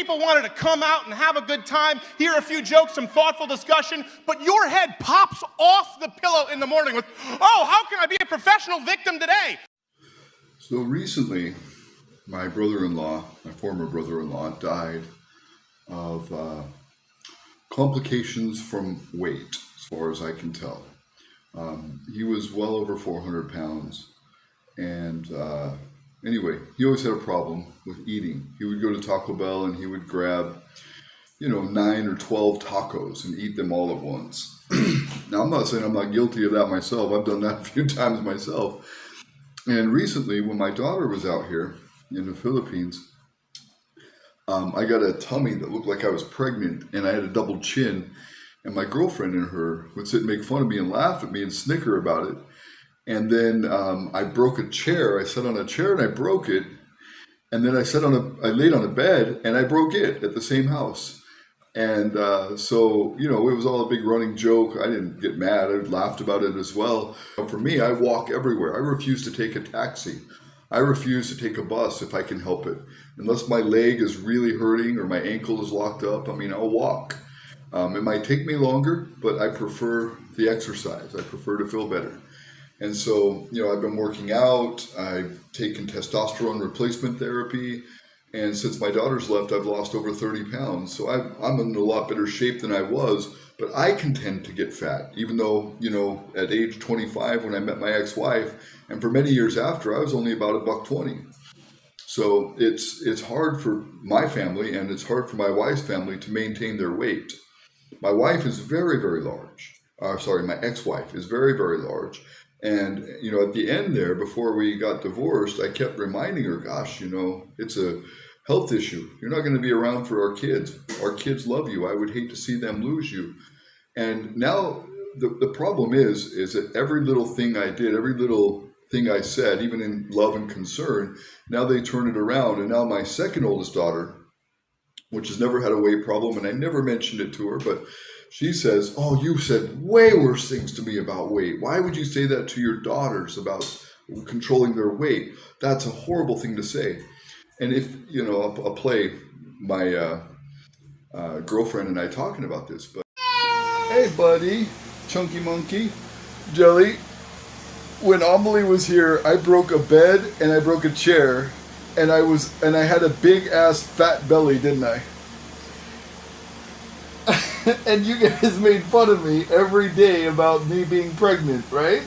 people wanted to come out and have a good time, hear a few jokes, some thoughtful discussion, but your head pops off the pillow in the morning with, oh, how can I be a professional victim today? So recently, my brother-in-law, my former brother-in-law, died of complications from weight, as far as I can tell. He was well over 400 pounds. And anyway, he always had a problem with eating. He would go to Taco Bell and he would grab, 9 or 12 tacos and eat them all at once. Now, I'm not saying I'm not guilty of that myself. I've done that a few times myself. And recently, when my daughter was out here in the Philippines, I got a tummy that looked like I was pregnant, and I had a double chin. And my girlfriend and her would sit and make fun of me and laugh at me and snicker about it. And then I broke a chair. I sat on a chair and I broke it. And then I laid on a bed and I broke it at the same house. And so, it was all a big running joke. I didn't get mad. I laughed about it as well. For me, I walk everywhere. I refuse to take a taxi. I refuse to take a bus if I can help it. Unless my leg is really hurting or my ankle is locked up, I'll walk. It might take me longer, but I prefer the exercise. I prefer to feel better. And so, I've been working out. I've taken testosterone replacement therapy. And since my daughter's left, I've lost over 30 pounds. So I'm in a lot better shape than I was. But I can tend to get fat, even though, at age 25 when I met my ex-wife, and for many years after, I was only about $120. So it's hard for my family and it's hard for my wife's family to maintain their weight. My wife is very, very large. My ex-wife is very, very large. And, at the end there, before we got divorced, I kept reminding her, gosh, it's a health issue. You're not going to be around for our kids. Our kids love you. I would hate to see them lose you. And now the problem is that every little thing I did, every little thing I said, even in love and concern, now they turn it around. And now my second oldest daughter, which has never had a weight problem, and I never mentioned it to her, but she says, oh, you said way worse things to me about weight. Why would you say that to your daughters about controlling their weight? That's a horrible thing to say. And if, I'll play my girlfriend and I talking about this, but hey, buddy, chunky monkey, Jelly, when Amelie was here, I broke a bed and I broke a chair, and I had a big ass fat belly, didn't I? And you guys made fun of me every day about me being pregnant, right?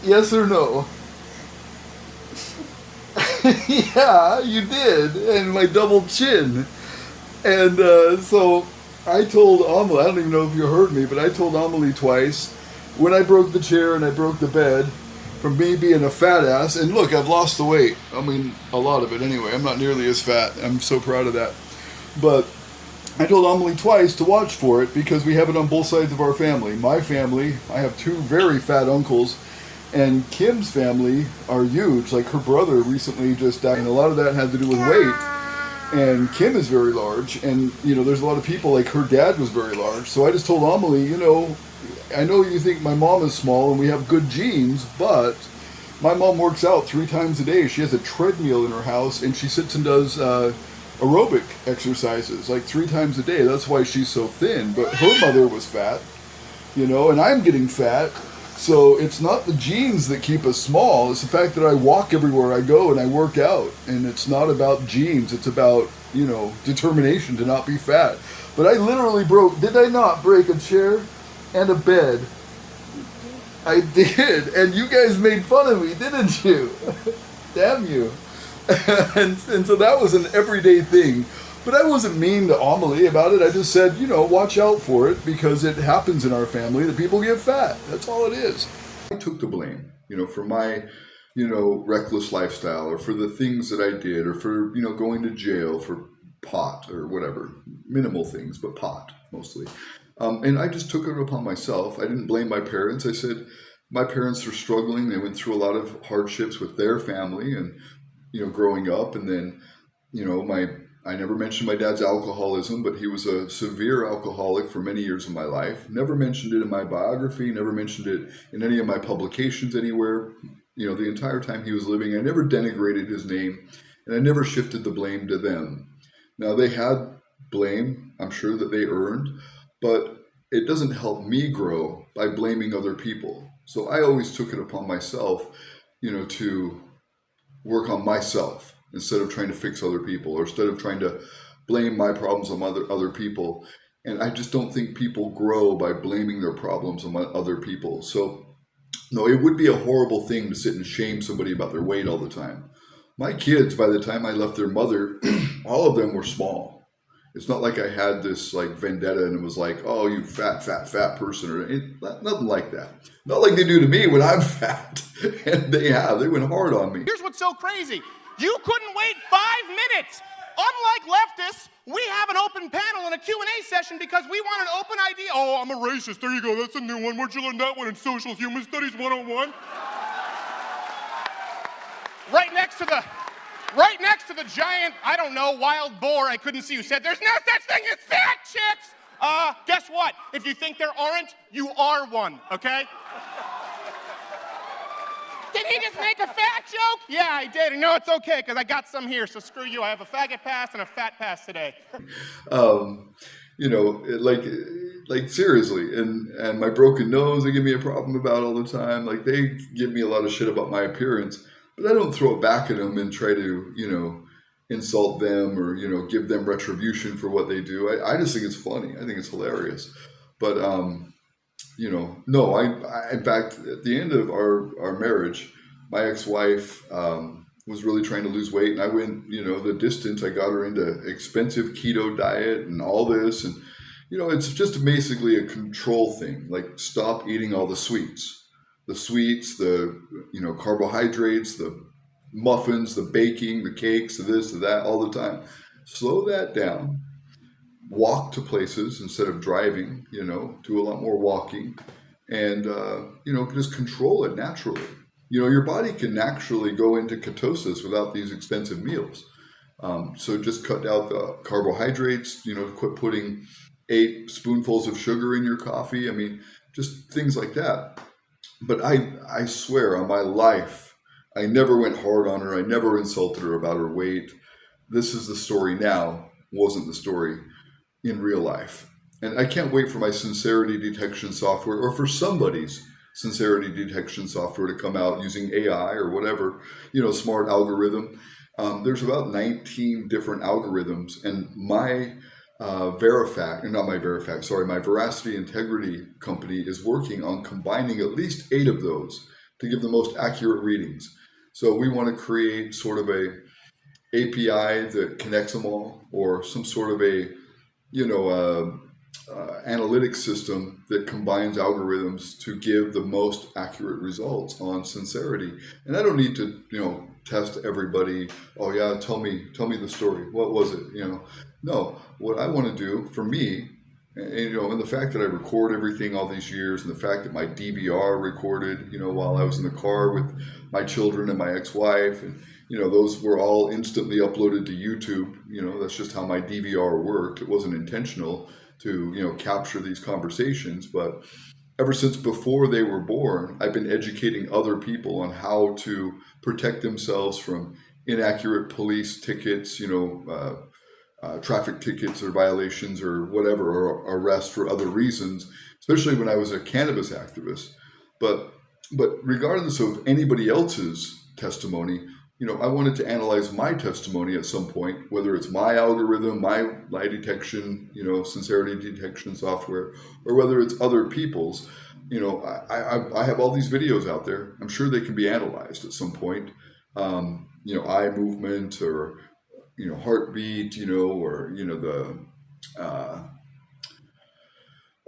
Yes or no? Yeah, you did. And my double chin. And so I told Amelie, I don't even know if you heard me, but I told Amelie twice, when I broke the chair and I broke the bed, from me being a fat ass, and look, I've lost the weight. A lot of it anyway. I'm not nearly as fat. I'm so proud of that. But I told Amelie twice to watch for it because we have it on both sides of our family. My family, I have 2 very fat uncles, and Kim's family are huge. Like her brother recently just died, and a lot of that had to do with weight. And Kim is very large, and there's a lot of people, like her dad was very large. So I just told Amelie, I know you think my mom is small and we have good genes, but my mom works out 3 times a day. She has a treadmill in her house, and she sits and does aerobic exercises like 3 times a day. That's why she's so thin. But her mother was fat, and I'm getting fat. So it's not the genes that keep us small. It's the fact that I walk everywhere I go and I work out. And it's not about genes. It's about, determination to not be fat. But I literally did I not break a chair and a bed? I did. And you guys made fun of me, didn't you? Damn you. And so that was an everyday thing. But I wasn't mean to Amelie about it. I just said, watch out for it because it happens in our family that people get fat. That's all it is. I took the blame, for my, reckless lifestyle, or for the things that I did, or for, going to jail for pot or whatever. Minimal things, but pot mostly. And I just took it upon myself. I didn't blame my parents. I said, my parents are struggling. They went through a lot of hardships with their family and, growing up. And then, I never mentioned my dad's alcoholism, but he was a severe alcoholic for many years of my life. Never mentioned it in my biography, never mentioned it in any of my publications anywhere. The entire time he was living, I never denigrated his name, and I never shifted the blame to them. Now, they had blame, I'm sure, that they earned, but it doesn't help me grow by blaming other people. So I always took it upon myself, to work on myself instead of trying to fix other people, or instead of trying to blame my problems on other people. And I just don't think people grow by blaming their problems on other people. So no, it would be a horrible thing to sit and shame somebody about their weight all the time. My kids, by the time I left their mother, all of them were small. It's not like I had this like vendetta and it was like, oh, you fat, fat, fat person, or nothing like that. Not like they do to me when I'm fat. And they went hard on me. Here's what's so crazy. You couldn't wait 5 minutes. Unlike leftists, we have an open panel and a Q&A session because we want an open idea. Oh, I'm a racist. There you go. That's a new one. Where'd you learn that one in Social Human Studies 101? Right next to the giant, I don't know, wild boar I couldn't see who said there's no such thing as fat chicks. Guess what? If you think there aren't, you are one, okay? Did he just make a fat joke? Yeah, I did. And no, it's okay, because I got some here, so screw you. I have a faggot pass and a fat pass today. Like seriously, and my broken nose, they give me a problem about all the time. Like, they give me a lot of shit about my appearance, but I don't throw it back at them and try to, insult them or, give them retribution for what they do. I just think it's funny. I think it's hilarious. But, no, I in fact, at the end of our marriage, my ex-wife was really trying to lose weight, and I went, the distance. I got her into expensive keto diet and all this, and it's just basically a control thing. Like, stop eating all the sweets, the carbohydrates, the muffins, the baking, the cakes, the this, the that, all the time. Slow that down. Walk to places instead of driving, do a lot more walking, and, just control it naturally. Your body can naturally go into ketosis without these expensive meals. So just cut out the carbohydrates, quit putting 8 spoonfuls of sugar in your coffee. I mean, just things like that. But I swear on my life, I never went hard on her. I never insulted her about her weight. This is the story now, wasn't the story in real life. And I can't wait for my sincerity detection software, or for somebody's sincerity detection software, to come out using AI or whatever, smart algorithm. There's about 19 different algorithms, and my my Veracity Integrity company is working on combining at least 8 of those to give the most accurate readings. So we want to create sort of a API that connects them all, or some sort of a analytics system that combines algorithms to give the most accurate results on sincerity. And I don't need to, test everybody. Oh yeah, tell me the story. What was it? No. What I want to do for me, and the fact that I record everything all these years, and the fact that my DVR recorded, while I was in the car with my children and my ex-wife, and those were all instantly uploaded to YouTube. That's just how my DVR worked. It wasn't intentional to, capture these conversations. But ever since before they were born, I've been educating other people on how to protect themselves from inaccurate police tickets, traffic tickets or violations or whatever, or arrests for other reasons, especially when I was a cannabis activist. But regardless of anybody else's testimony, I wanted to analyze my testimony at some point, whether it's my algorithm, my lie detection, sincerity detection software, or whether it's other people's. I have all these videos out there. I'm sure they can be analyzed at some point. Eye movement, or, heartbeat, or, the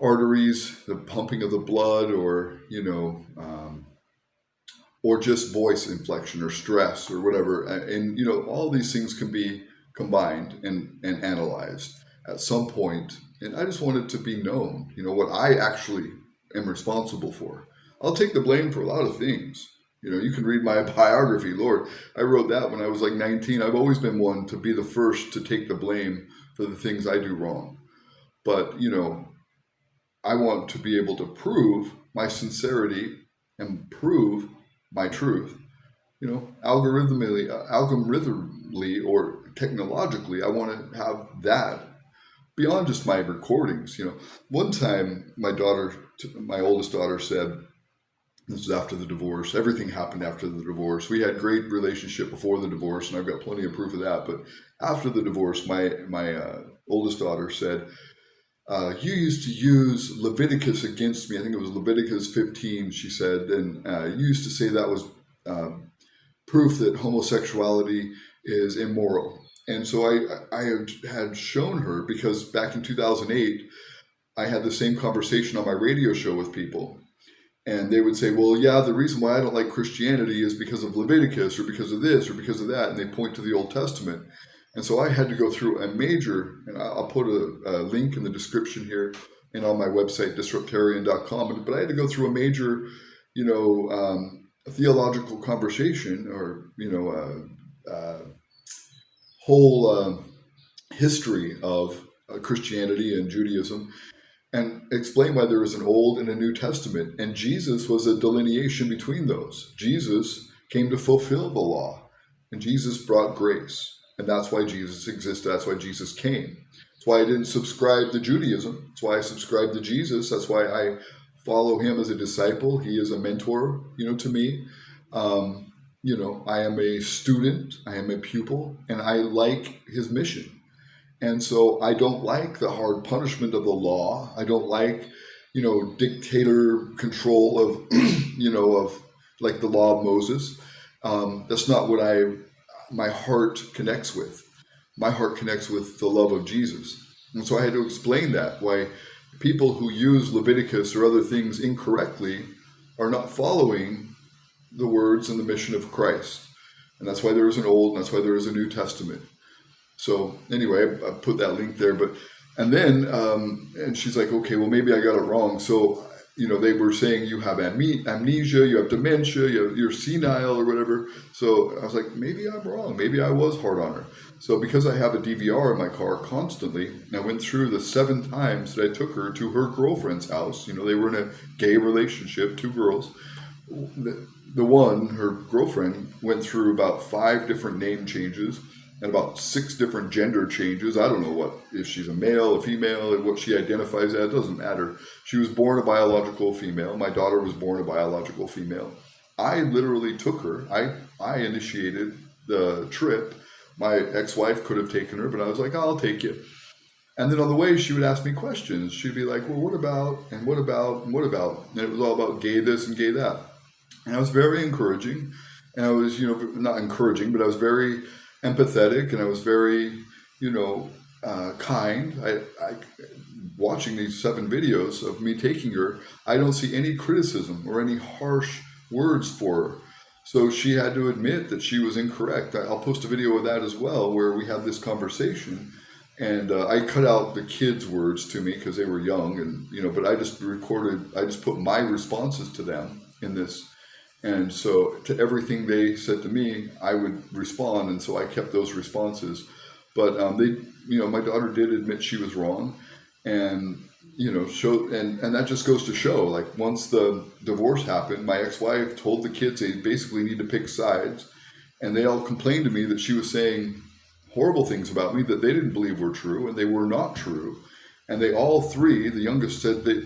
arteries, the pumping of the blood, or, or just voice inflection or stress or whatever. And, all these things can be combined and analyzed at some point. And I just want it to be known, what I actually am responsible for. I'll take the blame for a lot of things. You can read my biography. Lord, I wrote that when I was like 19. I've always been one to be the first to take the blame for the things I do wrong. But, I want to be able to prove my sincerity and prove my truth, algorithmically, technically or technologically, I want to have that beyond just my recordings. One time my oldest daughter said, this was after the divorce. Everything happened after the divorce. We had great relationship before the divorce, and I've got plenty of proof of that. But after the divorce, my oldest daughter said, you used to use Leviticus against me. I think it was Leviticus 15, she said. And you used to say that was proof that homosexuality is immoral. And so I had shown her, because back in 2008, I had the same conversation on my radio show with people. And they would say, well, yeah, the reason why I don't like Christianity is because of Leviticus or because of this or because of that. And they point to the Old Testament. And so I had to go through a major, and I'll put a link in the description here and on my website, disruptarian.com. But I had to go through a major, theological conversation, or, whole history of Christianity and Judaism, and explain why there is an Old and a New Testament. And Jesus was a delineation between those. Jesus came to fulfill the law, and Jesus brought grace. And that's why Jesus existed. That's why Jesus came. That's why I didn't subscribe to Judaism. That's why I subscribe to Jesus. That's why I follow him as a disciple. He is a mentor, to me. I am a student. I am a pupil, and I like his mission. And so I don't like the hard punishment of the law. I don't like, dictator control of, of like the law of Moses. That's not what my heart connects with. My heart connects with the love of Jesus. And so I had to explain that, why people who use Leviticus or other things incorrectly are not following the words and the mission of Christ. And that's why there is an Old, and that's why there is a New Testament. So anyway, I put that link there, and then, and she's like, okay, well, maybe I got it wrong. So, they were saying you have amnesia, you have dementia, you're senile or whatever. So I was like, maybe I'm wrong. Maybe I was hard on her. So because I have a DVR in my car constantly, I went through the 7 times that I took her to her girlfriend's house. They were in a gay relationship, 2 girls. The one, her girlfriend, went through about 5 different name changes and about 6 different gender changes. I don't know if she's a male, a female, what she identifies as, it doesn't matter. She was born a biological female. My daughter was born a biological female. I literally took her. I initiated the trip. My ex-wife could have taken her, but I was like, I'll take you. And then on the way, she would ask me questions. She'd be like, well, what about, and what about, and what about? And it was all about gay this and gay that. And I was very encouraging. And I was, not encouraging, but I was very empathetic, and I was very, kind. I watching these 7 videos of me taking her, I don't see any criticism or any harsh words for her. So she had to admit that she was incorrect. I'll post a video of that as well, where we had this conversation, and I cut out the kids' words to me because they were young, and but I just put my responses to them in this. And so to everything they said to me, I would respond. And so I kept those responses. But my daughter did admit she was wrong, and, and that just goes to show, like, once the divorce happened, my ex-wife told the kids they basically need to pick sides. And they all complained to me that she was saying horrible things about me that they didn't believe were true, and they were not true. And they all 3, the youngest, said that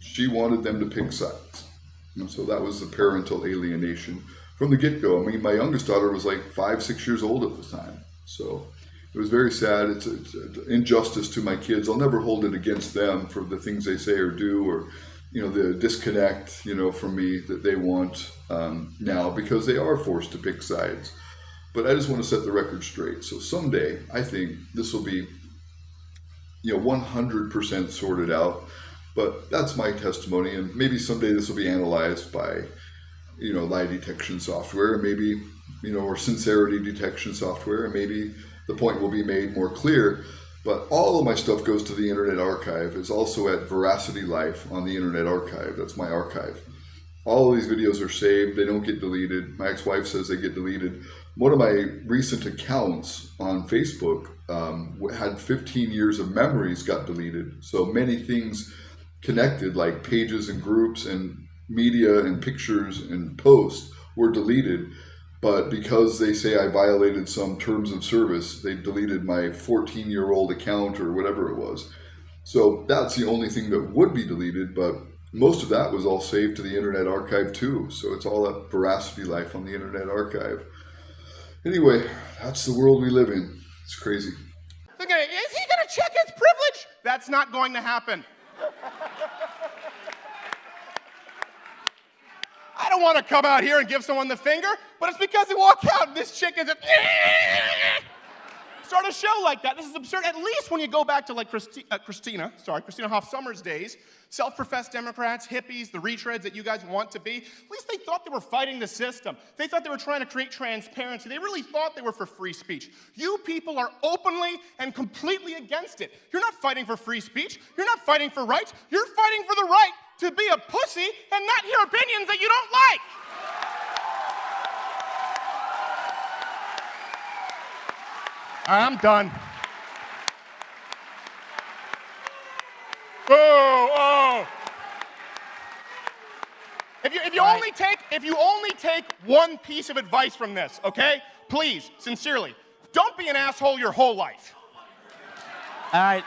she wanted them to pick sides. And so that was the parental alienation from the get-go. I mean, my youngest daughter was like 5, 6 years old at the time. So it was very sad. It's an injustice to my kids. I'll never hold it against them for the things they say or do, or, the disconnect, from me that they want now, because they are forced to pick sides. But I just want to set the record straight. So someday, I think this will be, 100% sorted out. But that's my testimony, and maybe someday this will be analyzed by, lie detection software, maybe, or sincerity detection software, and maybe the point will be made more clear. But all of my stuff goes to the Internet Archive. It's also at Veracity Life on the Internet Archive. That's my archive. All of these videos are saved. They don't get deleted. My ex-wife says they get deleted. One of my recent accounts on Facebook had 15 years of memories got deleted. So many things connected, like pages and groups and media and pictures and posts, were deleted. But because they say I violated some terms of service, they deleted my 14-year-old account or whatever it was. So that's the only thing that would be deleted, but most of that was all saved to the Internet Archive too. So it's all a veracity life on the Internet Archive. Anyway, that's the world we live in. It's crazy. Is he going to check his privilege? That's not going to happen. I don't want to come out here and give someone the finger, but it's because they walk out and this chick is start a show like that. This is absurd. At least when you go back to like Christina Hoff Sommers' days, self-professed Democrats, hippies, the retreads that you guys want to be, at least they thought they were fighting the system. They thought they were trying to create transparency. They really thought they were for free speech. You people are openly and completely against it. You're not fighting for free speech. You're not fighting for rights. You're fighting for the right to be a pussy and not hear opinions that you don't like. I'm done. Oh. If you only take one piece of advice from this, okay? Please, sincerely, don't be an asshole your whole life. All right.